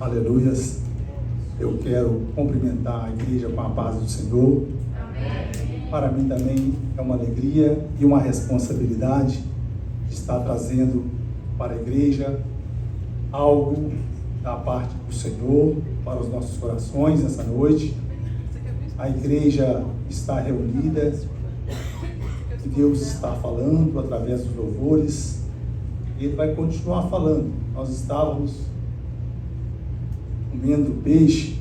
Aleluias. Eu quero cumprimentar a igreja com a paz do Senhor. Amém. Para mim também é uma alegria e uma responsabilidade de estar trazendo para a igreja algo da parte do Senhor para os nossos corações nessa noite. A igreja está reunida e Deus está falando através dos louvores e Ele vai continuar falando. Nós estávamos comendo peixe,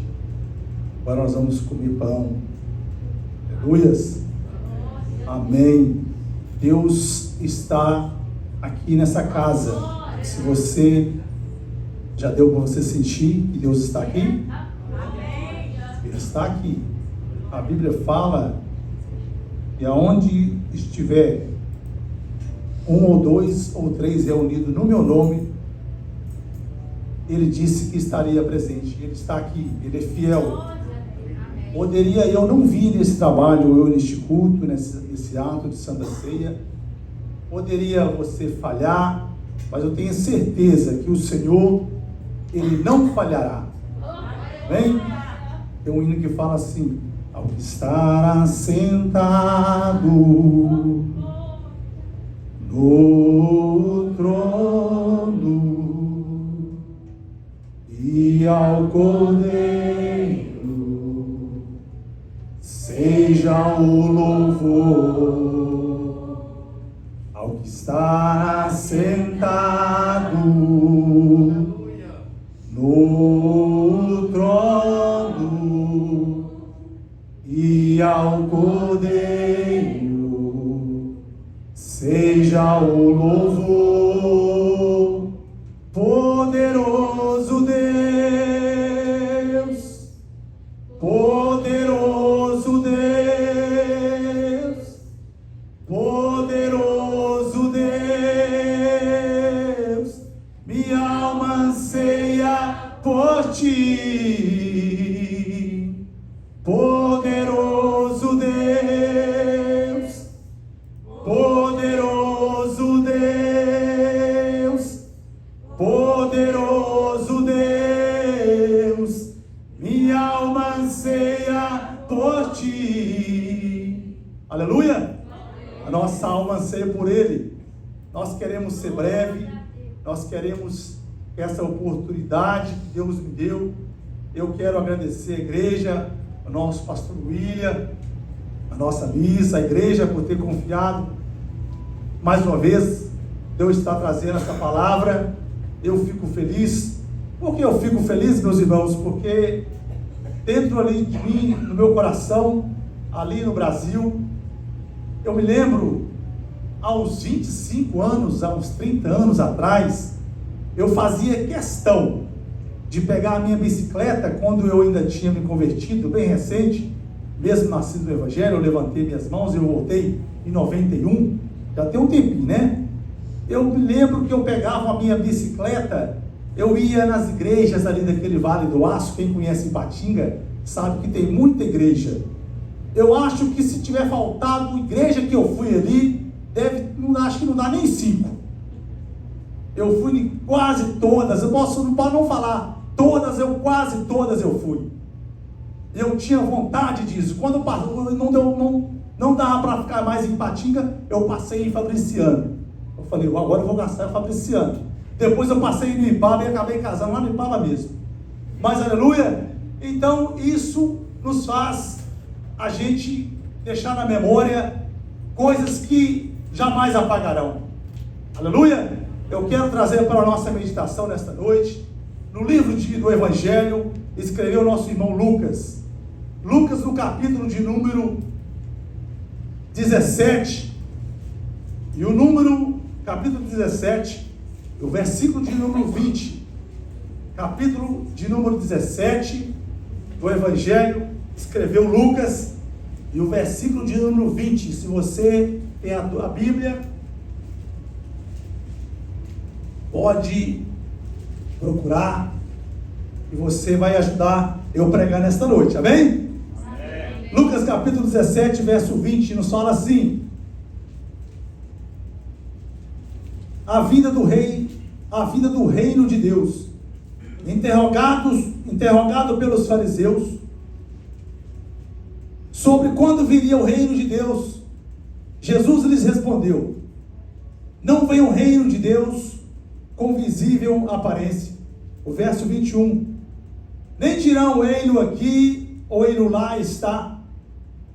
agora nós vamos comer pão. Aleluias. Amém. Deus está aqui nessa casa. Se você já deu para você sentir que Deus está aqui? Ele está aqui. A Bíblia fala que aonde estiver um ou dois ou três reunidos no meu nome, Ele disse que estaria presente. Ele está aqui, Ele é fiel. Poderia eu não vir nesse trabalho, eu neste culto, nesse ato de Santa Ceia, poderia você falhar, mas eu tenho certeza que o Senhor, Ele não falhará. Amém? Tem um hino que fala assim: ao estar assentado no trono e ao Cordeiro seja o louvor. Ao que está assentado no trono e ao Cordeiro seja o louvor. Poderoso Deus, poderoso Deus, poderoso Deus, minha alma anseia por ti. Poderoso Deus, poderoso Deus, poderoso Deus, minha alma anseia por ti. Aleluia! A nossa alma anseia por Ele. Nós queremos ser breve, nós queremos essa oportunidade que Deus me deu. Eu quero agradecer a igreja, o nosso pastor William, a nossa missa, a igreja por ter confiado. Mais uma vez, Deus está trazendo essa palavra. Eu fico feliz. Por que eu fico feliz, meus irmãos? Porque dentro ali de mim, no meu coração, ali no Brasil, eu me lembro, aos 25 anos, aos 30 anos atrás, eu fazia questão de pegar a minha bicicleta, quando eu ainda tinha me convertido, bem recente, mesmo nascido no Evangelho. Eu levantei minhas mãos e eu voltei em 91, já tem um tempinho, né? Eu me lembro que eu pegava a minha bicicleta, eu ia nas igrejas ali daquele Vale do Aço. Quem conhece Ipatinga sabe que tem muita igreja. Eu acho que se tiver faltado igreja que eu fui ali, acho que não dá nem 5. Eu fui em quase todas, eu posso não falar todas, quase todas eu fui. Eu tinha vontade disso. Quando não dava para ficar mais em Ipatinga, eu passei em Fabriciano. Eu falei, agora eu vou gastar em Fabriciano. Depois eu passei no Ipaba e acabei casando lá no Ipaba mesmo. Mas aleluia! Então isso nos faz a gente deixar na memória coisas que jamais apagarão. Aleluia! Eu quero trazer para a nossa meditação nesta noite, no livro do Evangelho, escreveu o nosso irmão Lucas. Lucas, no capítulo de número 17, e o capítulo 17, o versículo de número 20, capítulo de número 17 do Evangelho, escreveu Lucas, e o versículo de número 20, se você tem a Bíblia, pode procurar, e você vai ajudar eu pregar nesta noite, amém? Amém. Lucas capítulo 17, verso 20, nos fala assim: a vinda do reino de Deus Interrogado pelos fariseus sobre quando viria o reino de Deus, Jesus lhes respondeu: não vem o reino de Deus com visível aparência. O verso 21: nem dirão ele aqui ou ele lá está,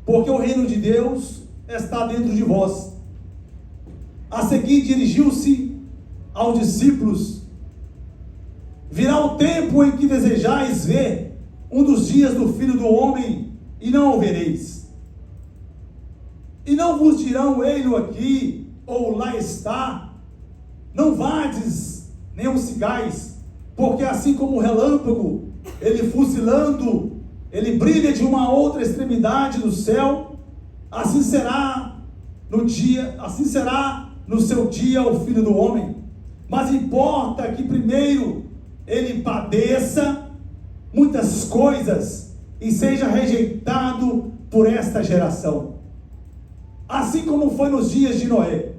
porque o reino de Deus está dentro de vós. A seguir dirigiu-se aos discípulos: virá o tempo em que desejais ver um dos dias do Filho do Homem, e não o vereis. E não vos dirão ele aqui ou lá está, não vades nem o sigais, porque assim como o relâmpago, ele fuzilando, ele brilha de uma outra extremidade do céu, assim será no seu dia o Filho do Homem. Mas importa que primeiro ele padeça muitas coisas e seja rejeitado por esta geração. Assim como foi nos dias de Noé.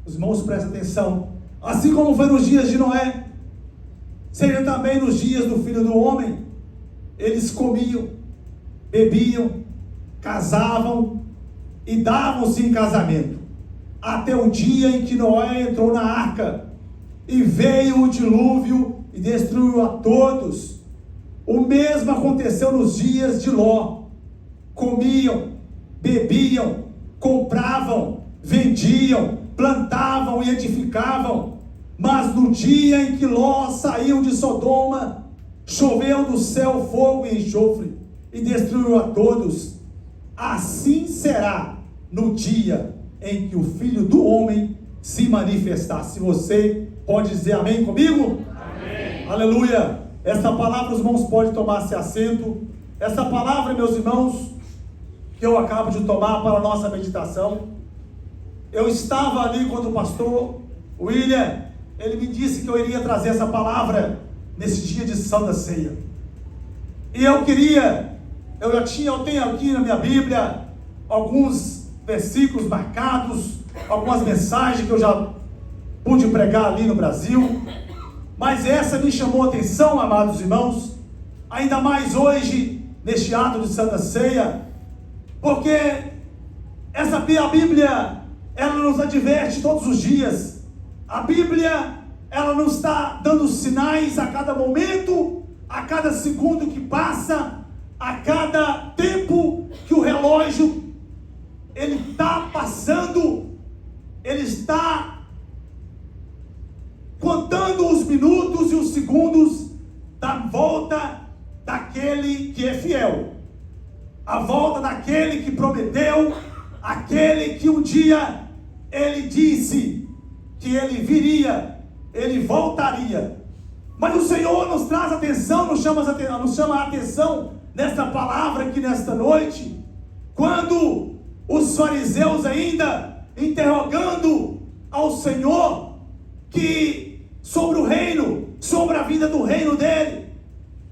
Os irmãos prestem atenção. Assim como foi nos dias de Noé, seja também nos dias do Filho do Homem. Eles comiam, bebiam, casavam e davam-se em casamento, até o dia em que Noé entrou na arca, e veio o dilúvio e destruiu a todos. O mesmo aconteceu nos dias de Ló. Comiam, bebiam, compravam, vendiam, plantavam e edificavam. Mas no dia em que Ló saiu de Sodoma, choveu do céu fogo e enxofre, e destruiu a todos. Assim será no dia em que o Filho do Homem se manifestar. Se você pode dizer amém comigo? Amém. Aleluia. Essa palavra, os irmãos podem tomar-se assento. Essa palavra, meus irmãos, que eu acabo de tomar para a nossa meditação, eu estava ali quando o pastor William, ele me disse que eu iria trazer essa palavra nesse dia de Santa Ceia. E eu tenho aqui na minha Bíblia alguns versículos marcados, algumas mensagens que eu já pude pregar ali no Brasil, mas essa me chamou a atenção, amados irmãos, ainda mais hoje, neste ato de Santa Ceia, porque a Bíblia, ela nos adverte todos os dias. A Bíblia, ela nos está dando sinais a cada momento, a cada segundo que passa, a cada tempo que o relógio ele está passando, ele está contando os minutos e os segundos da volta daquele que é fiel, a volta daquele que prometeu, aquele que um dia ele disse que ele viria, ele voltaria. Mas o Senhor nos traz atenção, nos chama a atenção nesta palavra aqui nesta noite, quando os fariseus ainda interrogando ao Senhor sobre o reino, sobre a vida do reino dele,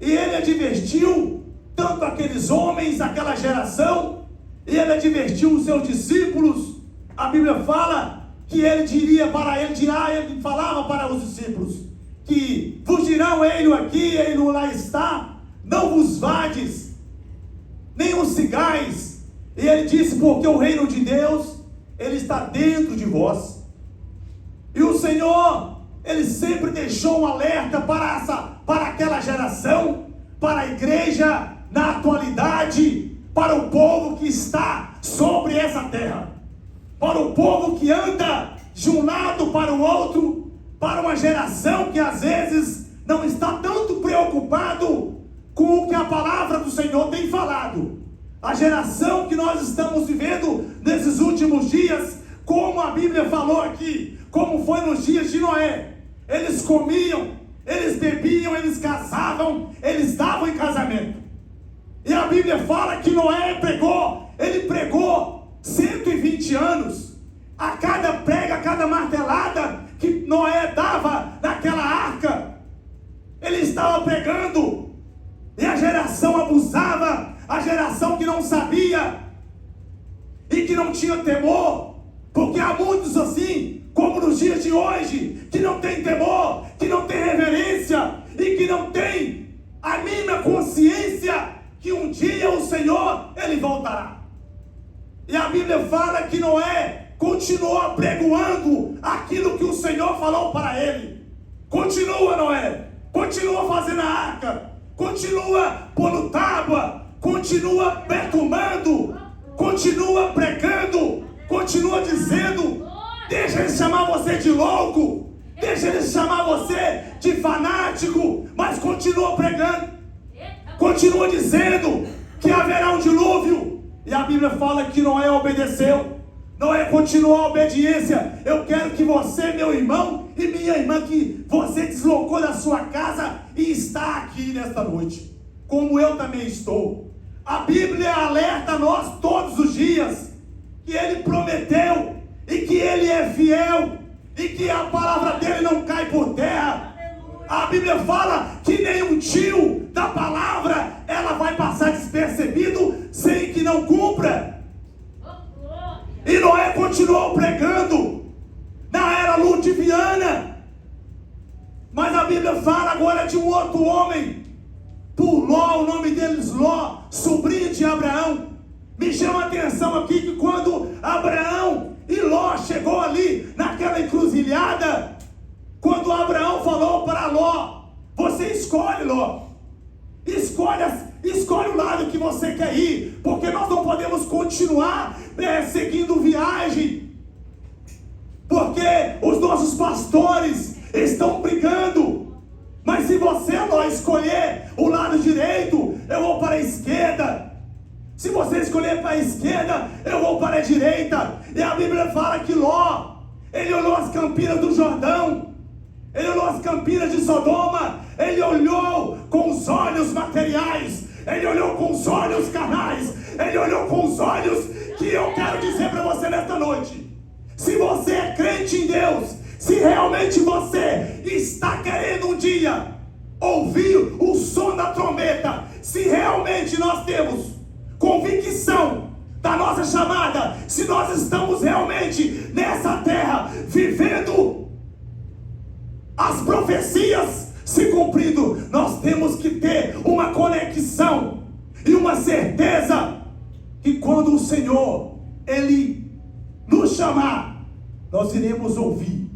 e ele advertiu tanto aqueles homens, aquela geração, e ele advertiu os seus discípulos. A Bíblia fala que ele falava para os discípulos que vos dirão ele aqui, ele lá está, não vos vades, nem os sigais. E ele disse, porque o reino de Deus, ele está dentro de vós. E o Senhor, ele sempre deixou um alerta para aquela geração, para a igreja na atualidade, para o povo que está sobre essa terra, para o povo que anda de um lado para o outro, para uma geração que às vezes não está tanto preocupado com o que a palavra do Senhor tem falado. A geração que nós estamos vivendo nesses últimos dias, como a Bíblia falou aqui, como foi nos dias de Noé. Eles comiam, eles bebiam, eles casavam, eles davam em casamento. E a Bíblia fala que Noé pregou 120 anos. A cada prega, a cada martelada que Noé dava naquela arca, ele estava pregando. E a geração abusava, a geração que não sabia e que não tinha temor, porque há muitos assim, como nos dias de hoje, que não tem temor, que não tem reverência e que não tem a mínima consciência que um dia o Senhor, Ele voltará. E a Bíblia fala que Noé continuou apregoando aquilo que o Senhor falou para ele. Continua, Noé, continua fazendo a arca, continua pondo tábua, continua perturbando, continua pregando, continua dizendo. Deixa ele chamar você de louco, deixa ele chamar você de fanático, mas continua pregando, continua dizendo que haverá um dilúvio. E a Bíblia fala que Noé obedeceu. Noé continuou a obediência. Eu quero que você, meu irmão e minha irmã, que você deslocou da sua casa e está aqui nesta noite, como eu também estou. A Bíblia alerta a nós todos os dias que Ele prometeu e que Ele é fiel e que a palavra dele não cai por terra. A Bíblia fala que nenhum tio da palavra ela vai passar despercebido sem que não cumpra. E Noé continuou pregando na era ludiviana. Mas a Bíblia fala agora de um outro homem, por Ló, o nome deles Ló, sobrinho de Abraão. Me chama a atenção aqui que quando Abraão e Ló chegou ali naquela encruzilhada, quando Abraão falou para Ló: você escolhe, Ló, escolhe o lado que você quer ir, porque nós não podemos continuar seguindo viagem, porque os nossos pastores estão brigando. Mas se você, Ló, escolher o lado direito, eu vou para a esquerda. Se você escolher para a esquerda, eu vou para a direita. E a Bíblia fala que Ló, ele olhou as campinas do Jordão, ele olhou as campinas de Sodoma, ele olhou com os olhos materiais, ele olhou com os olhos carnais, ele olhou com os olhos que eu quero dizer para você nesta noite. Se você é crente em Deus, se realmente você está querendo um dia ouvir o som da trombeta, se realmente nós temos convicção da nossa chamada, se nós estamos realmente nessa terra vivendo as profecias se cumprindo, nós temos que ter uma conexão e uma certeza que quando o Senhor Ele nos chamar, nós iremos ouvir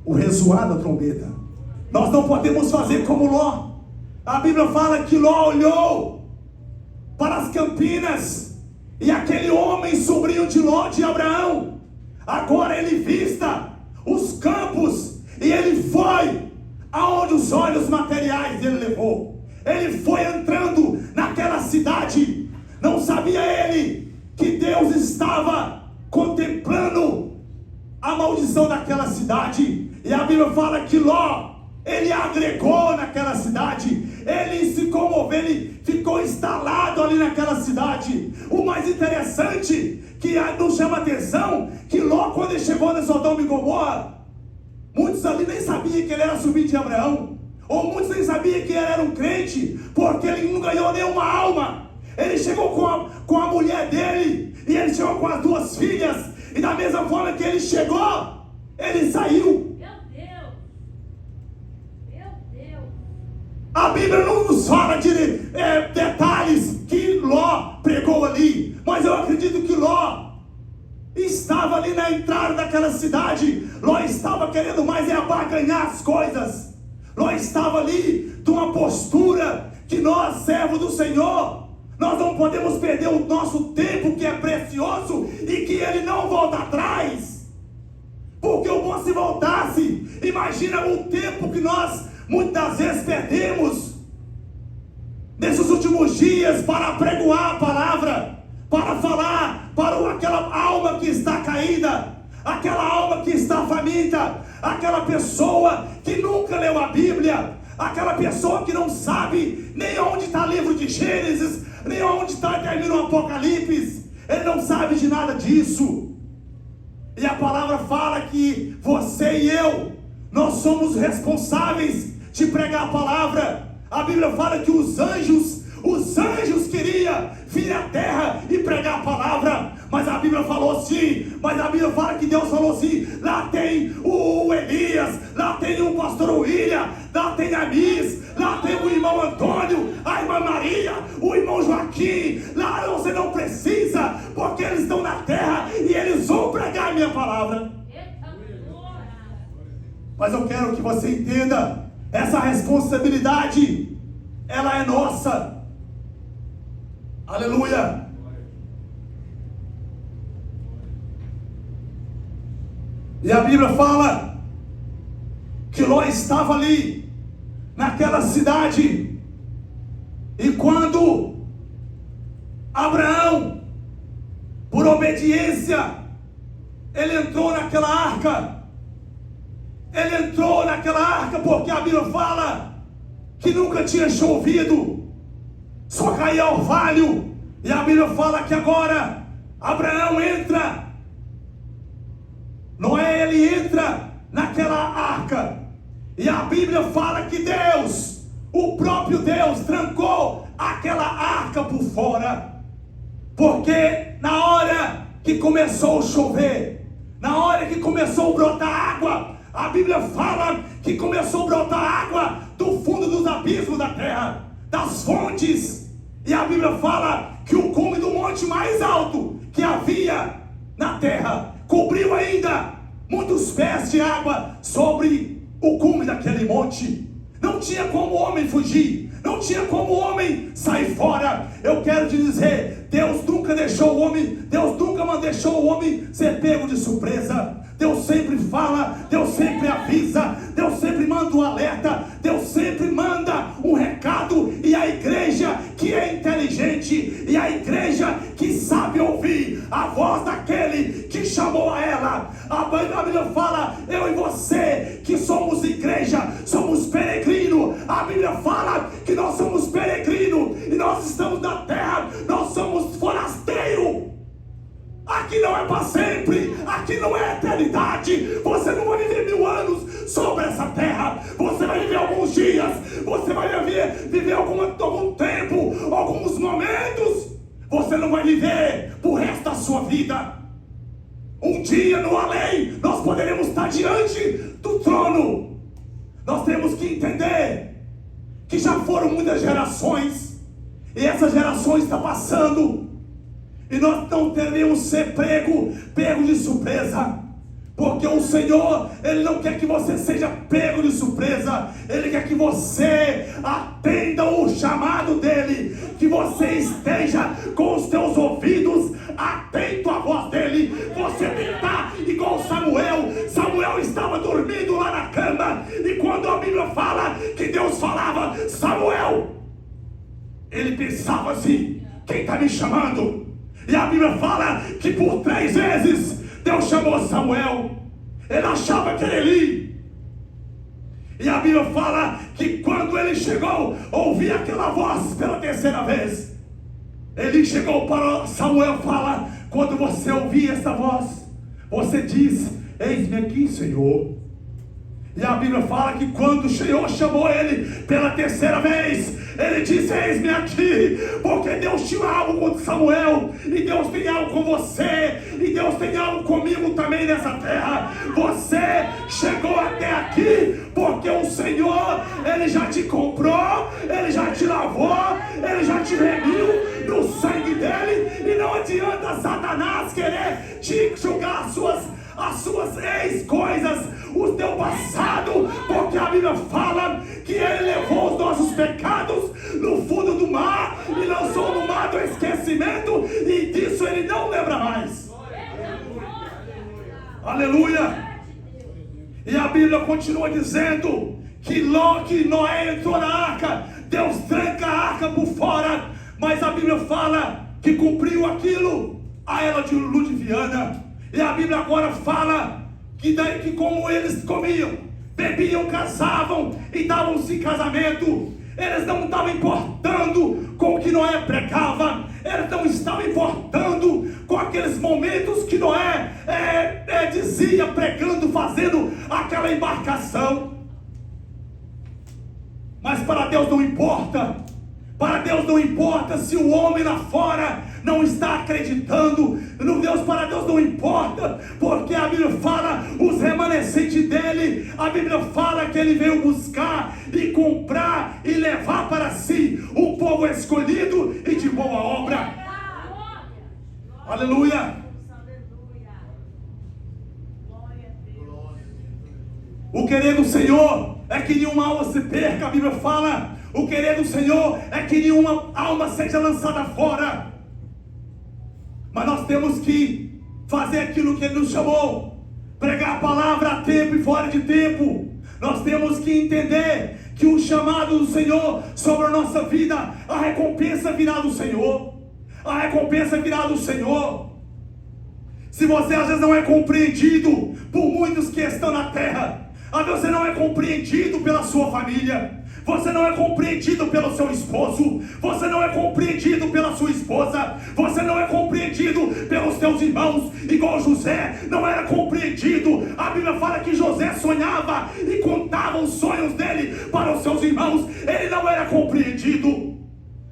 o ressoar da trombeta. Nós não podemos fazer como Ló. A Bíblia fala que Ló olhou para as campinas, e aquele homem sobrinho de Ló, de Abraão, agora ele vista os campos, e ele foi aonde os olhos materiais dele levou. Ele foi entrando naquela cidade. Não sabia ele que Deus estava contemplando a maldição daquela cidade. E a Bíblia fala que Ló, ele agregou naquela cidade, ele se comoveu, ele ficou instalado ali naquela cidade. O mais interessante, que nos chama a atenção, que Ló, quando ele chegou em Sodoma e Gomorra, muitos ali nem sabiam que ele era sobrinho de Abraão, ou muitos nem sabiam que ele era um crente, porque ele não ganhou nenhuma alma. Ele chegou com a mulher dele, e ele chegou com as duas filhas, e da mesma forma que ele chegou, ele saiu. A Bíblia não nos fala de detalhes que Ló pregou ali, mas eu acredito que Ló estava ali na entrada daquela cidade. Ló estava querendo mais abarganhar as coisas. Ló estava ali de uma postura que nós, servos do Senhor, nós não podemos perder o nosso tempo, que é precioso e que ele não volta atrás. Porque o bom se voltasse, imagina o tempo que nós muitas vezes perdemos nesses últimos dias para pregoar a palavra, para falar para aquela alma que está caída, aquela alma que está faminta, aquela pessoa que nunca leu a Bíblia, aquela pessoa que não sabe nem onde está o livro de Gênesis, nem onde termina o Apocalipse. Ele não sabe de nada disso. E a palavra fala que você e eu, nós somos responsáveis de pregar a palavra. A Bíblia fala que os anjos queriam vir à terra e pregar a palavra, mas a Bíblia falou assim, mas a Bíblia fala que Deus falou assim: lá tem o Elias, lá tem tem o pastor William, lá tem a Miss, lá tem o irmão Antônio, a irmã Maria, o irmão Joaquim. Lá você não precisa, porque eles estão na terra e eles vão pregar a minha palavra. Mas eu quero que você entenda, essa responsabilidade, ela é nossa. Aleluia. E a Bíblia fala que Ló estava ali, naquela cidade, e quando Abraão, por obediência, ele entrou naquela arca. Ele entrou naquela arca porque a Bíblia fala que nunca tinha chovido, só caía orvalho. E a Bíblia fala que agora Abraão entra, Noé, ele entra naquela arca. E a Bíblia fala que Deus, o próprio Deus, trancou aquela arca por fora. Porque na hora que começou a chover, na hora que começou a brotar água, a Bíblia fala que começou a brotar água do fundo dos abismos da terra, das fontes. E a Bíblia fala que o cume do monte mais alto que havia na terra cobriu ainda muitos pés de água sobre o cume daquele monte. Não tinha como o homem fugir, não tinha como o homem sair fora. Eu quero te dizer, Deus nunca deixou o homem, Deus nunca deixou o homem ser pego de surpresa. Deus sempre fala, Deus sempre avisa, Deus sempre manda um alerta, Deus sempre manda um recado. E a igreja que é inteligente, e a igreja que sabe ouvir a voz daquele que chamou a ela. A Bíblia fala, eu e você que somos igreja, somos peregrino. A Bíblia fala que nós somos peregrino e nós estamos na terra, nós somos forasteiro. Aqui não é para sempre, aqui não é eternidade. Você não vai viver 1000 anos sobre essa terra. Você vai viver alguns dias, você vai viver algum tempo, alguns momentos. Você não vai viver pro resto da sua vida. Um dia no além, nós poderemos estar diante do trono. Nós temos que entender que já foram muitas gerações, e essa geração está passando. E nós não devemos ser pego de surpresa. Porque o Senhor, Ele não quer que você seja pego de surpresa. Ele quer que você atenda o chamado dEle. Que você esteja com os teus ouvidos atento à voz dEle. Você tem que estar igual Samuel. Samuel estava dormindo lá na cama. E quando a Bíblia fala que Deus falava, Samuel, ele pensava assim, quem está me chamando? E a Bíblia fala que por 3 vezes Deus chamou Samuel. Ele achava que era Eli. E a Bíblia fala que quando ele chegou, ouvia aquela voz pela 3ª vez. Eli chegou para Samuel e fala, quando você ouvir essa voz, você diz, eis-me aqui, Senhor. E a Bíblia fala que quando o Senhor chamou ele pela 3ª vez, ele disse, eis-me aqui, porque Deus tinha algo com Samuel, e Deus tem algo com você, e Deus tem algo comigo também nessa terra. Você chegou até aqui, porque o Senhor, Ele já te comprou, Ele já te lavou, Ele já te remiu no sangue dEle, e não adianta Satanás querer te julgar as suas ex-coisas, o teu passado, porque a Bíblia fala que Ele levou os nossos pecados no fundo do mar e lançou no mar do esquecimento, e disso Ele não lembra mais. Aleluia! E a Bíblia continua dizendo que Noé entrou na arca, Deus tranca a arca por fora, mas a Bíblia fala que cumpriu aquilo a era de Ludiviana. E a Bíblia agora fala que como eles comiam, bebiam, casavam e davam-se em casamento, eles não estavam importando com o que Noé pregava, eles não estavam importando com aqueles momentos que Noé dizia, pregando, fazendo aquela embarcação. Mas para Deus não importa. Para Deus não importa se o homem lá fora não está acreditando no Deus. Para Deus não importa, porque a Bíblia fala, os remanescentes dele, a Bíblia fala que ele veio buscar e comprar e levar para si um povo escolhido e de boa obra. Aleluia. O querer do Senhor é que nenhuma alma se perca, a Bíblia fala. O querer do Senhor é que nenhuma alma seja lançada fora. Mas nós temos que fazer aquilo que Ele nos chamou. Pregar a palavra a tempo e fora de tempo. Nós temos que entender que o chamado do Senhor sobre a nossa vida, a recompensa virá do Senhor. A recompensa virá do Senhor. Se você às vezes não é compreendido por muitos que estão na terra, às vezes você não é compreendido pela sua família, você não é compreendido pelo seu esposo, você não é compreendido pela sua esposa, você não é compreendido pelos teus irmãos, igual José não era compreendido. A Bíblia fala que José sonhava e contava os sonhos dele para os seus irmãos, ele não era compreendido.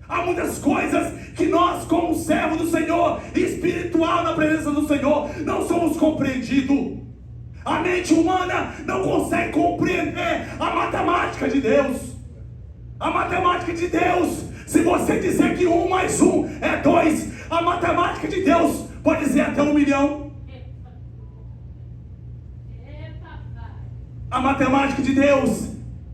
Há muitas coisas que nós, como servo do Senhor, espiritual na presença do Senhor, não somos compreendidos. A mente humana não consegue compreender a matemática de Deus. A matemática de Deus, se você dizer que 1 mais 1 é 2, a matemática de Deus pode dizer até 1 milhão. A matemática de Deus,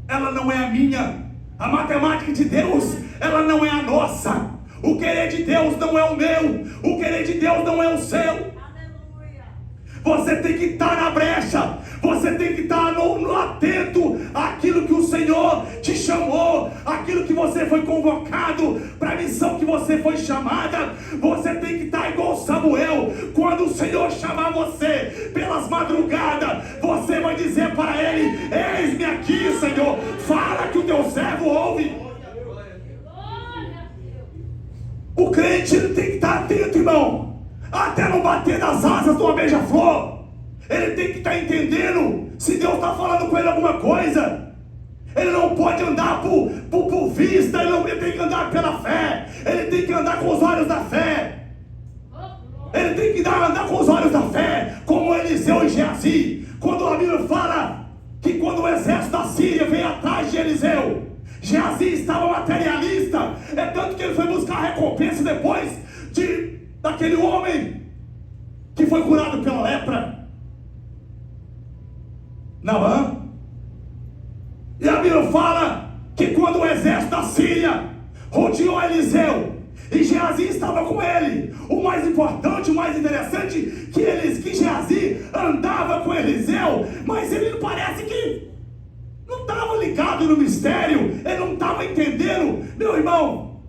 ela não é a minha. A matemática de Deus, ela não é a nossa. O querer de Deus não é o meu. O querer de Deus não é o seu. Você tem que estar na brecha. Você tem que estar no atento àquilo que o Senhor te chamou, aquilo que você foi convocado, para a missão que você foi chamada. Você tem que estar igual Samuel. Quando o Senhor chamar você pelas madrugadas, você vai dizer para ele: eis-me aqui, Senhor, fala que o teu servo ouve. O crente, ele tem que estar atento, irmão, até não bater nas asas de uma beija-flor. Ele tem que estar entendendo se Deus está falando com ele alguma coisa. Ele não pode andar por vista, ele tem que andar pela fé. Ele tem que andar com os olhos da fé. Ele tem que andar com os olhos da fé, como Eliseu e Geazi. Quando a Bíblia fala que quando o exército da Síria veio atrás de Eliseu, Geazi estava materialista. É tanto que ele foi buscar a recompensa depois daquele homem que foi curado pela lepra, Naamã. E a Bíblia fala que quando o exército da Síria rodeou Eliseu e Geazi estava com ele, o mais importante, o mais interessante, que Geazi andava com Eliseu, mas ele parece que não estava ligado no mistério, ele não estava entendendo. Meu irmão,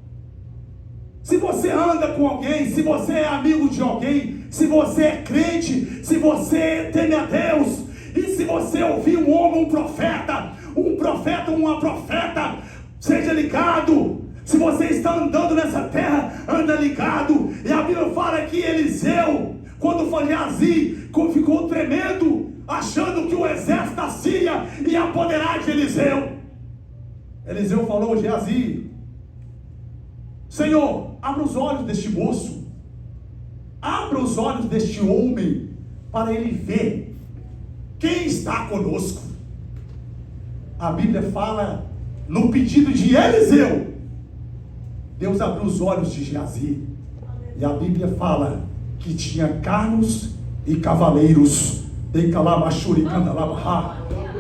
se você anda com alguém, se você é amigo de alguém, se você é crente, se você teme a Deus, e se você ouvir um homem, uma profeta, seja ligado. Se você está andando nessa terra, anda ligado. E a Bíblia fala que Eliseu, quando foi Geazi, ficou tremendo, achando que o exército da Síria ia apoderar de Eliseu. Eliseu falou: Geazi, Senhor, abra os olhos deste moço, abra os olhos deste homem, para ele ver quem está conosco. A Bíblia fala, no pedido de Eliseu, Deus abriu os olhos de Geazi. E a Bíblia fala que tinha carros e cavaleiros.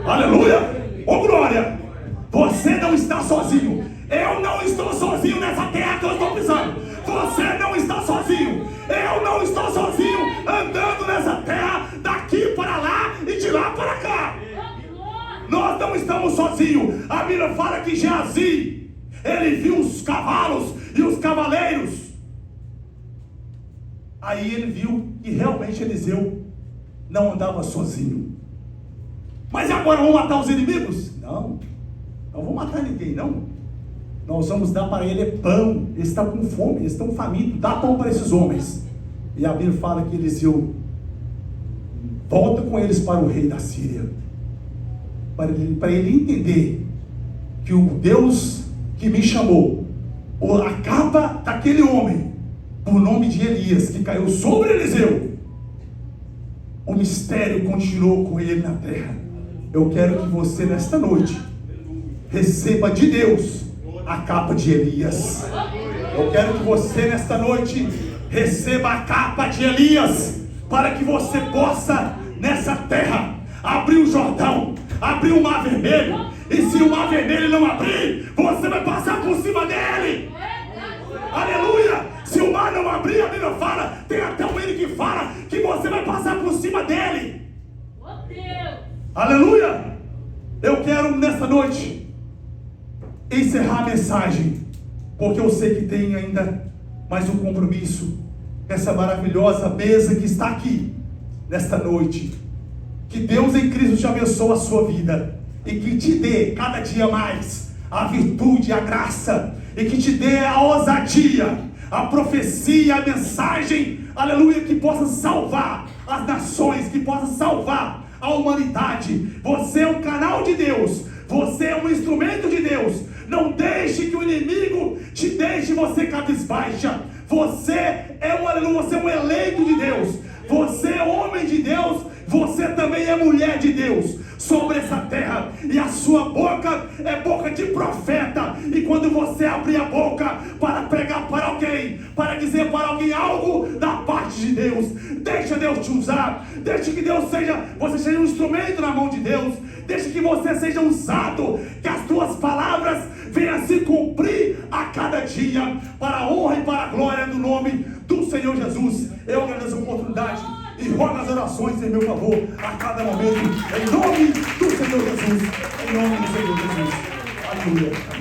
Aleluia! Oh glória! Você não está sozinho. Eu não estou sozinho nessa terra que eu estou pisando. Você não está sozinho. Eu não estou sozinho andando nessa terra, daqui para lá e de lá para cá. Nós não estamos sozinhos. A Bíblia fala que Geazi, ele viu os cavalos e os cavaleiros. Aí ele viu que realmente Eliseu não andava sozinho. Mas agora vamos matar os inimigos? Não vamos matar ninguém, não. Nós vamos dar para ele pão. Eles estão com fome, eles estão famintos. Dá pão para esses homens. E a Bíblia fala que Eliseu volta com eles para o rei da Síria, para ele entender que o Deus que me chamou, a capa daquele homem por nome de Elias, que caiu sobre Eliseu, o mistério continuou com ele na terra. Eu quero que você nesta noite receba de Deus a capa de Elias. Eu quero que você nesta noite receba a capa de Elias, para que você possa nessa terra abrir o Jordão, abrir o Mar Vermelho. E se o Mar Vermelho não abrir, você vai passar por cima dele. Aleluia! Se o mar não abrir, a Bíblia fala, tem até um ele que fala que você vai passar por cima dele. Aleluia! Eu quero nessa noite encerrar a mensagem, porque eu sei que tem ainda mais um compromisso. Essa maravilhosa mesa que está aqui nesta noite. Que Deus em Cristo te abençoe a sua vida e que te dê cada dia mais a virtude, a graça, e que te dê a ousadia, a profecia, a mensagem, aleluia, que possa salvar as nações, que possa salvar a humanidade. Você é um canal de Deus, você é um instrumento de Deus. Não deixe que o inimigo te deixe você cabisbaixa. Você é um, aleluia, você é um eleito de Deus, você é homem de Deus, você também é mulher de Deus sobre essa terra, e a sua boca é boca de profeta. E quando você abrir a boca para pregar para alguém, para dizer para alguém algo da parte de Deus, deixa Deus te usar, deixa que Deus você seja um instrumento na mão de Deus, deixa que você seja usado, que as tuas palavras venham se cumprir a cada dia, para a honra e para a glória do nome do Senhor Jesus. Eu agradeço a oportunidade e rogo as orações em meu favor a cada momento, em nome do Senhor Jesus, em nome do Senhor Jesus. Aleluia.